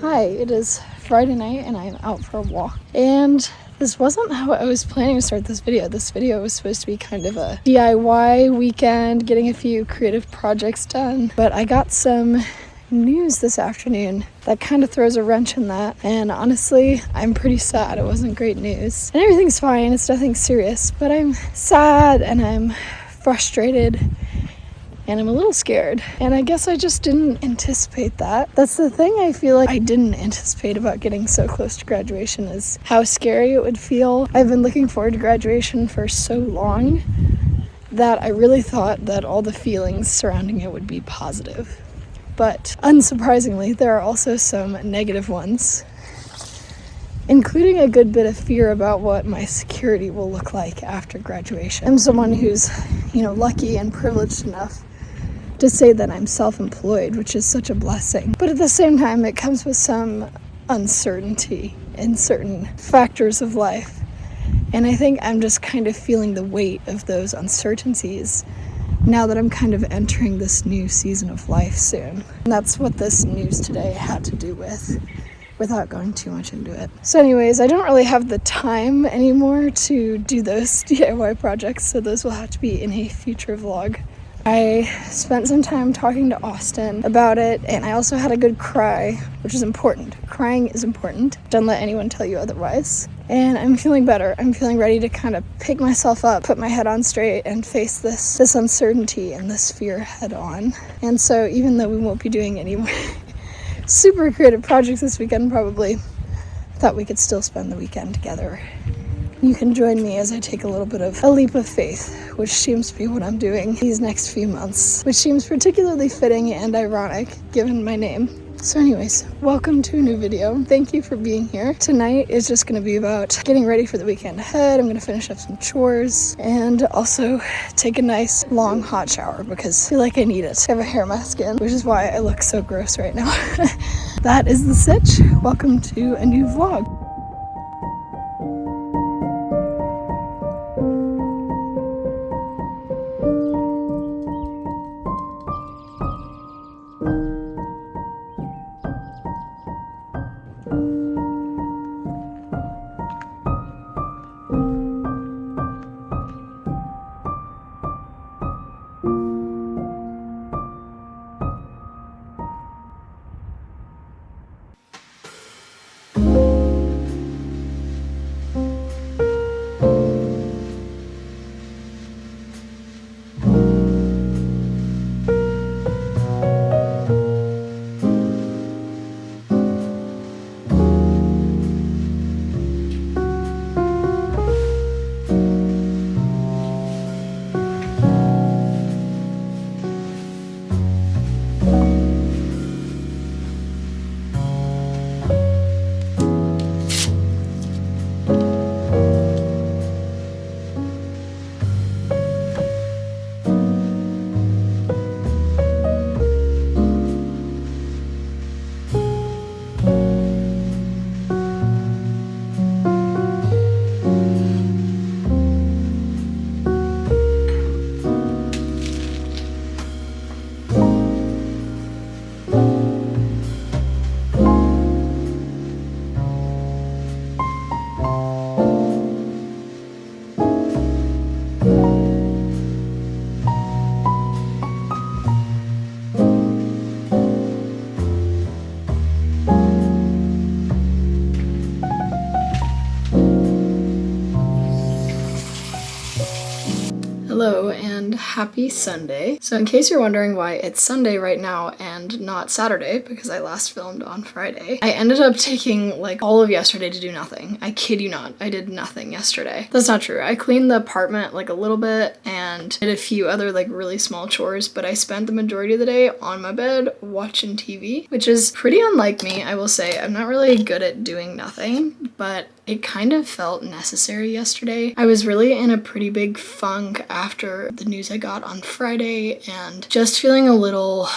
Hi, it is Friday night and I'm out for a walk. And this wasn't how I was planning to start this video. This video was supposed to be kind of a DIY weekend, getting a few creative projects done. But I got some news this afternoon that kind of throws a wrench in that. And honestly, I'm pretty sad. It wasn't great news. And everything's fine, it's nothing serious. But I'm sad and I'm frustrated. And I'm a little scared. And I guess I just didn't anticipate that. That's the thing I feel like I didn't anticipate about getting so close to graduation, is how scary it would feel. I've been looking forward to graduation for so long that I really thought that all the feelings surrounding it would be positive. But unsurprisingly, there are also some negative ones, including a good bit of fear about what my security will look like after graduation. I'm someone who's, lucky and privileged enough to say that I'm self-employed, which is such a blessing. But at the same time, it comes with some uncertainty in certain factors of life. And I think I'm just kind of feeling the weight of those uncertainties now that I'm kind of entering this new season of life soon. And that's what this news today had to do with, without going too much into it. So anyways, I don't really have the time anymore to do those DIY projects, so those will have to be in a future vlog. I spent some time talking to Austin about it, and I also had a good cry, which is important. Crying is important. Don't let anyone tell you otherwise. And I'm feeling better. I'm feeling ready to kind of pick myself up, put my head on straight, and face this uncertainty and this fear head on. And so even though we won't be doing any more super creative projects this weekend, probably, I thought we could still spend the weekend together. You can join me as I take a little bit of a leap of faith, which seems to be what I'm doing these next few months, which seems particularly fitting and ironic given my name. So anyways, welcome to a new video. Thank you for being here. Tonight is just going to be about getting ready for the weekend ahead. I'm going to finish up some chores and also take a nice long hot shower because I feel like I need it. I have a hair mask in, which is why I look so gross right now. That is the sitch. Welcome to a new vlog. Hello and happy Sunday. So in case you're wondering why it's Sunday right now and not Saturday, because I last filmed on Friday, I ended up taking like all of yesterday to do nothing. I kid you not, I did nothing yesterday. That's not true. I cleaned the apartment like a little bit and did a few other like really small chores, but I spent the majority of the day on my bed watching TV, which is pretty unlike me, I will say. I'm not really good at doing nothing, but it kind of felt necessary yesterday. I was really in a pretty big funk after the news I got on Friday and just feeling a little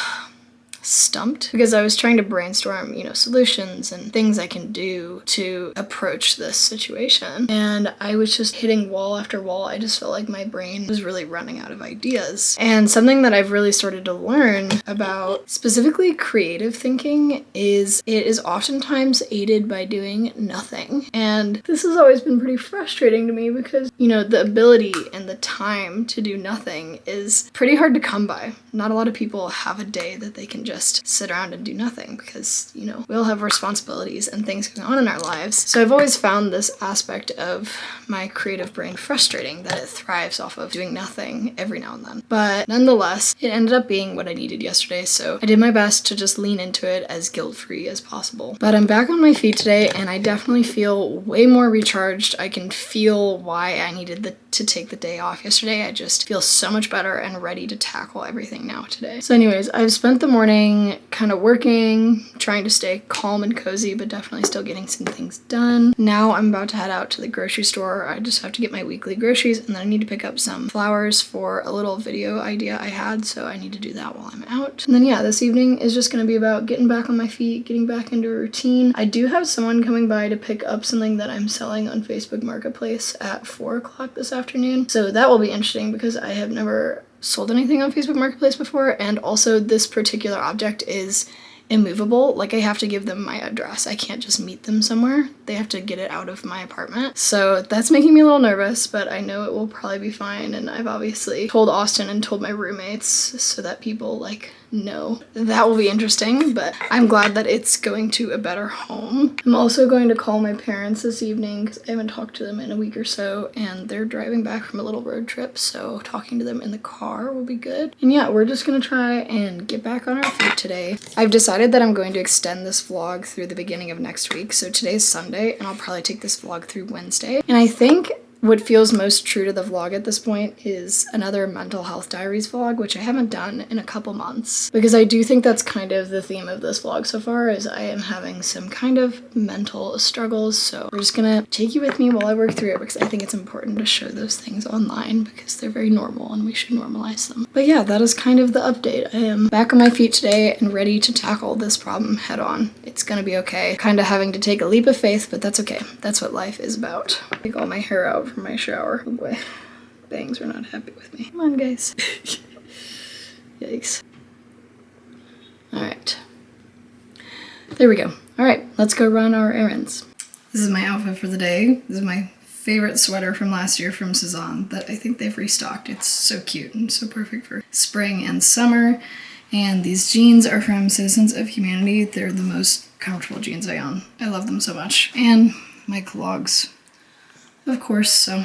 stumped because I was trying to brainstorm, solutions and things I can do to approach this situation. And I was just hitting wall after wall. I just felt like my brain was really running out of ideas. And something that I've really started to learn about specifically creative thinking is it is oftentimes aided by doing nothing. And this has always been pretty frustrating to me because, the ability and the time to do nothing is pretty hard to come by. Not a lot of people have a day that they can just sit around and do nothing because, we all have responsibilities and things going on in our lives. So I've always found this aspect of my creative brain frustrating, that it thrives off of doing nothing every now and then. But nonetheless, it ended up being what I needed yesterday, so I did my best to just lean into it as guilt-free as possible. But I'm back on my feet today, and I definitely feel way more recharged. I can feel why I needed to take the day off yesterday. I just feel so much better and ready to tackle everything now today. So anyways, I've spent the morning kind of working, trying to stay calm and cozy, but definitely still getting some things done. Now I'm about to head out to the grocery store. I just have to get my weekly groceries, and then I need to pick up some flowers for a little video idea I had, so I need to do that while I'm out. And then yeah, this evening is just going to be about getting back on my feet, getting back into a routine. I do have someone coming by to pick up something that I'm selling on Facebook Marketplace at 4 o'clock this afternoon, so that will be interesting because I have never sold anything on Facebook Marketplace before, and also this particular object is immovable. Like, I have to give them my address. I can't just meet them somewhere. They have to get it out of my apartment. So that's making me a little nervous, but I know it will probably be fine. And I've obviously told Austin and told my roommates so that people know. That will be interesting, but I'm glad that it's going to a better home. I'm also going to call my parents this evening because I haven't talked to them in a week or so, and they're driving back from a little road trip, so talking to them in the car will be good. And yeah, we're just gonna try and get back on our feet today. I've decided that I'm going to extend this vlog through the beginning of next week, so today's Sunday, and I'll probably take this vlog through Wednesday. And I think what feels most true to the vlog at this point is another mental health diaries vlog, which I haven't done in a couple months, because I do think that's kind of the theme of this vlog so far, is I am having some kind of mental struggles. So we're just gonna take you with me while I work through it, because I think it's important to show those things online because they're very normal and we should normalize them. But yeah, that is kind of the update. I am back on my feet today and ready to tackle this problem head on. It's gonna be okay. Kind of having to take a leap of faith, but that's okay. That's what life is about. Take all my hair out from my shower. Oh boy, bangs are not happy with me. Come on, guys. Yikes. All right, there we go. All right, let's go run our errands. This is my outfit for the day. This is my favorite sweater from last year from Cezanne that I think they've restocked. It's so cute and so perfect for spring and summer. And these jeans are from Citizens of Humanity. They're the most comfortable jeans I own. I love them so much. And my clogs, of course, so.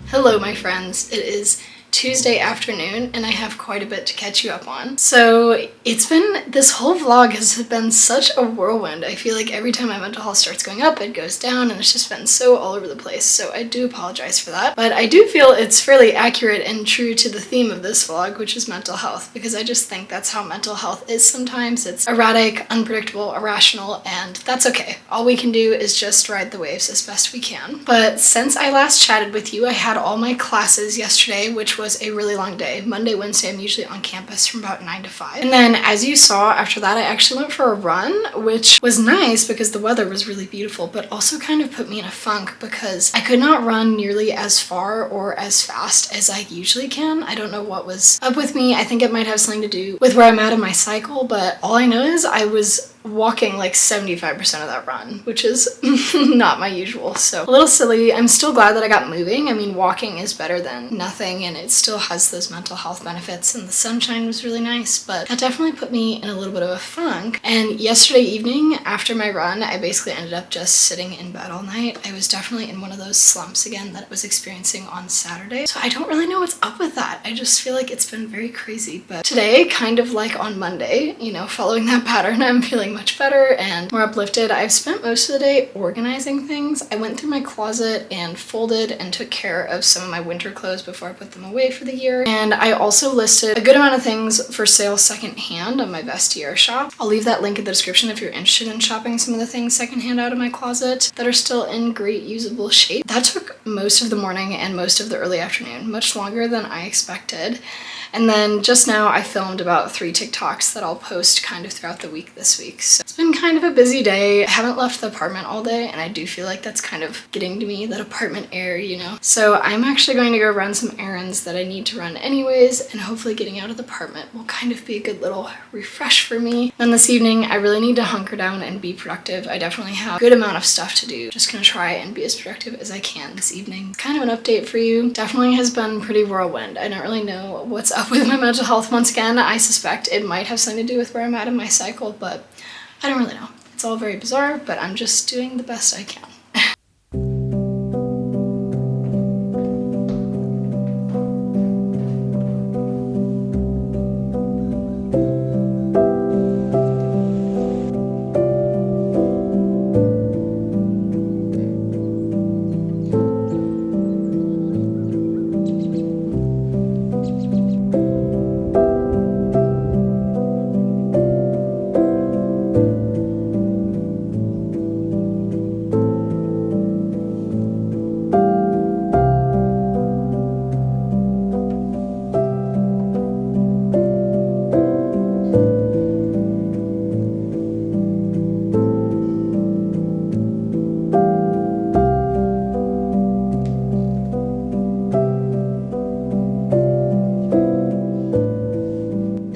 Hello, my friends. It is Tuesday afternoon and I have quite a bit to catch you up on. So this whole vlog has been such a whirlwind. I feel like every time my mental health starts going up, it goes down, and it's just been so all over the place. So I do apologize for that. But I do feel it's fairly accurate and true to the theme of this vlog, which is mental health, because I just think that's how mental health is sometimes. It's erratic, unpredictable, irrational, and that's okay. All we can do is just ride the waves as best we can. But since I last chatted with you, I had all my classes yesterday, which which was a really long day. Monday, Wednesday, I'm usually on campus from about 9 to 5. And then as you saw after that, I actually went for a run, which was nice because the weather was really beautiful, but also kind of put me in a funk because I could not run nearly as far or as fast as I usually can. I don't know what was up with me. I think it might have something to do with where I'm at in my cycle, but all I know is I was walking like 75% of that run, which is not my usual. So a little silly. I'm still glad that I got moving. I mean, walking is better than nothing, and it still has those mental health benefits, and the sunshine was really nice, but that definitely put me in a little bit of a funk. And yesterday evening after my run, I basically ended up just sitting in bed all night. I was definitely in one of those slumps again that I was experiencing on Saturday. So I don't really know what's up with that. I just feel like it's been very crazy. But today, kind of like on Monday, you know, following that pattern, I'm feeling much better and more uplifted. I've spent most of the day organizing things. I went through my closet and folded and took care of some of my winter clothes before I put them away for the year. And I also listed a good amount of things for sale secondhand on my Vestiaire shop. I'll leave that link in the description if you're interested in shopping some of the things secondhand out of my closet that are still in great usable shape. That took most of the morning and most of the early afternoon, much longer than I expected. And then just now I filmed about 3 TikToks that I'll post kind of throughout the week this week. So it's been kind of a busy day. I haven't left the apartment all day, and I do feel like that's kind of getting to me, that apartment air, you know? So I'm actually going to go run some errands that I need to run anyways, and hopefully getting out of the apartment will kind of be a good little refresh for me. Then this evening, I really need to hunker down and be productive. I definitely have a good amount of stuff to do. Just gonna try and be as productive as I can this evening. Kind of an update for you. Definitely has been pretty whirlwind. I don't really know what's up with my mental health once again. I suspect it might have something to do with where I'm at in my cycle, but I don't really know. It's all very bizarre, but I'm just doing the best I can.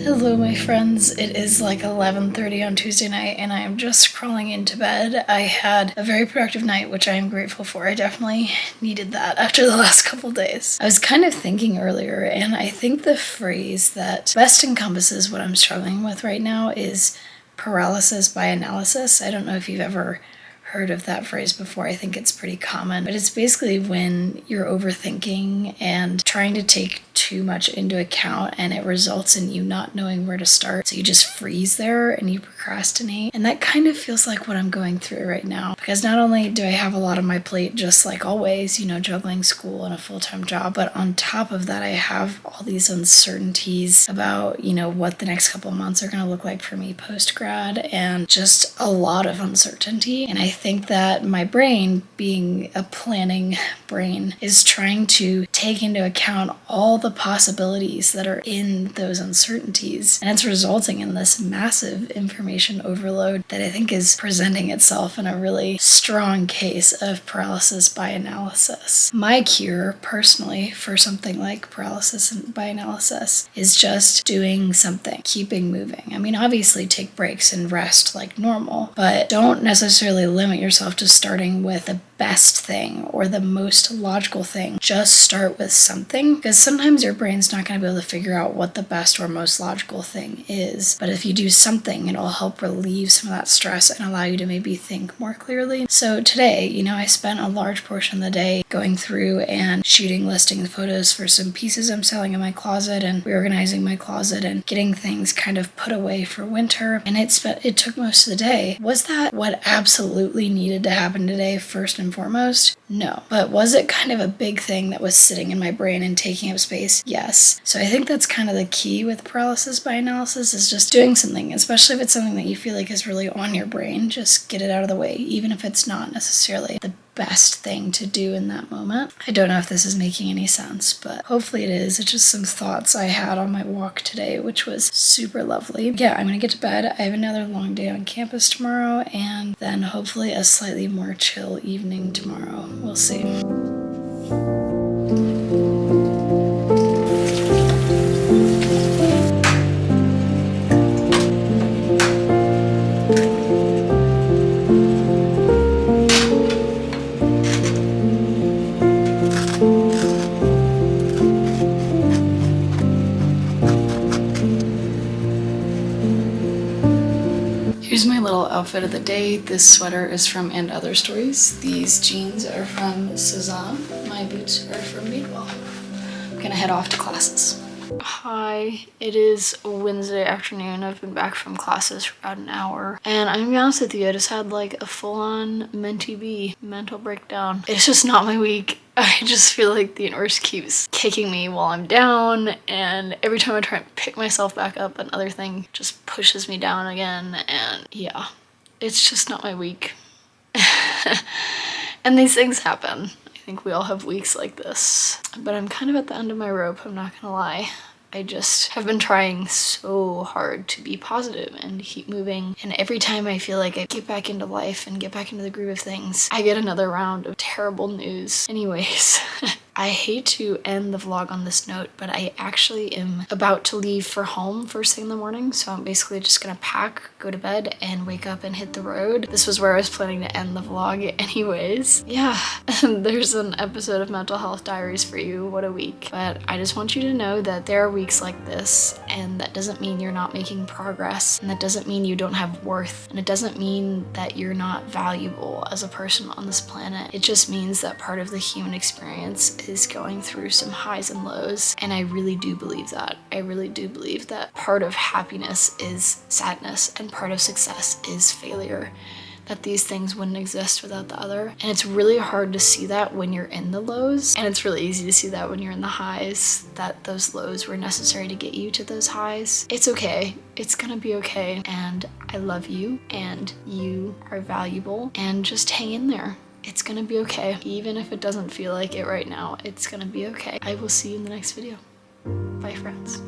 Hello my friends, it is like 11:30 on Tuesday night and I am just crawling into bed. I had a very productive night, which I am grateful for. I definitely needed that after the last couple days. I was kind of thinking earlier, and I think the phrase that best encompasses what I'm struggling with right now is paralysis by analysis. I don't know if you've ever heard of that phrase before. I think it's pretty common, but it's basically when you're overthinking and trying to take too much into account, and it results in you not knowing where to start. So you just freeze there and you procrastinate. And that kind of feels like what I'm going through right now, because not only do I have a lot on my plate, just like always, you know, juggling school and a full-time job, but on top of that, I have all these uncertainties about, you know, what the next couple of months are going to look like for me post-grad, and just a lot of uncertainty. And I think that my brain, being a planning brain, is trying to take into account all the possibilities that are in those uncertainties, and it's resulting in this massive information overload that I think is presenting itself in a really strong case of paralysis by analysis. My cure, personally, for something like paralysis by analysis is just doing something, keeping moving. I mean, obviously take breaks and rest like normal, but don't necessarily limit yourself to starting with the best thing or the most logical thing. Just start with something, because sometimes your brain's not going to be able to figure out what the best or most logical thing is. But if you do something, it'll help relieve some of that stress and allow you to maybe think more clearly. So today, you know, I spent a large portion of the day going through and shooting listing photos for some pieces I'm selling in my closet, and reorganizing my closet and getting things kind of put away for winter. And it took most of the day. Was that what absolutely needed to happen today, first and foremost? No. But was it kind of a big thing that was sitting in my brain and taking up space face? Yes. So I think that's kind of the key with paralysis by analysis, is just doing something, especially if it's something that you feel like is really on your brain. Just get it out of the way, even if it's not necessarily the best thing to do in that moment. I don't know if this is making any sense, but hopefully it is. It's just some thoughts I had on my walk today, which was super lovely. Yeah, I'm gonna get to bed. I have another long day on campus tomorrow, and then hopefully a slightly more chill evening tomorrow. We'll see. Here's my little outfit of the day. This sweater is from And Other Stories. These jeans are from Cezanne. My boots are from Madewell. I'm gonna head off to classes. Hi, it is Wednesday afternoon. I've been back from classes for about an hour. And I'm gonna be honest with you, I just had like a full-on mental breakdown. It's just not my week. I just feel like the universe keeps kicking me while I'm down, and every time I try and pick myself back up, another thing just pushes me down again, and yeah, it's just not my week. And these things happen. I think we all have weeks like this, but I'm kind of at the end of my rope, I'm not gonna lie. I just have been trying so hard to be positive and keep moving, and every time I feel like I get back into life and get back into the groove of things, I get another round of terrible news. Anyways, I hate to end the vlog on this note, but I actually am about to leave for home first thing in the morning, so I'm basically just gonna pack, go to bed, and wake up and hit the road. This was where I was planning to end the vlog anyways. Yeah, there's an episode of Mental Health Diaries for you. What a week. But I just want you to know that there are weeks like this, and that doesn't mean you're not making progress, and that doesn't mean you don't have worth, and it doesn't mean that you're not valuable as a person on this planet. It just means that part of the human experience is going through some highs and lows, and I really do believe that. I really do believe that part of happiness is sadness and part of success is failure, that these things wouldn't exist without the other. And it's really hard to see that when you're in the lows, and it's really easy to see that when you're in the highs, that those lows were necessary to get you to those highs. It's okay. It's gonna be okay, and I love you, and you are valuable, and just hang in there. It's gonna be okay. Even if it doesn't feel like it right now, it's gonna be okay. I will see you in the next video. Bye, friends.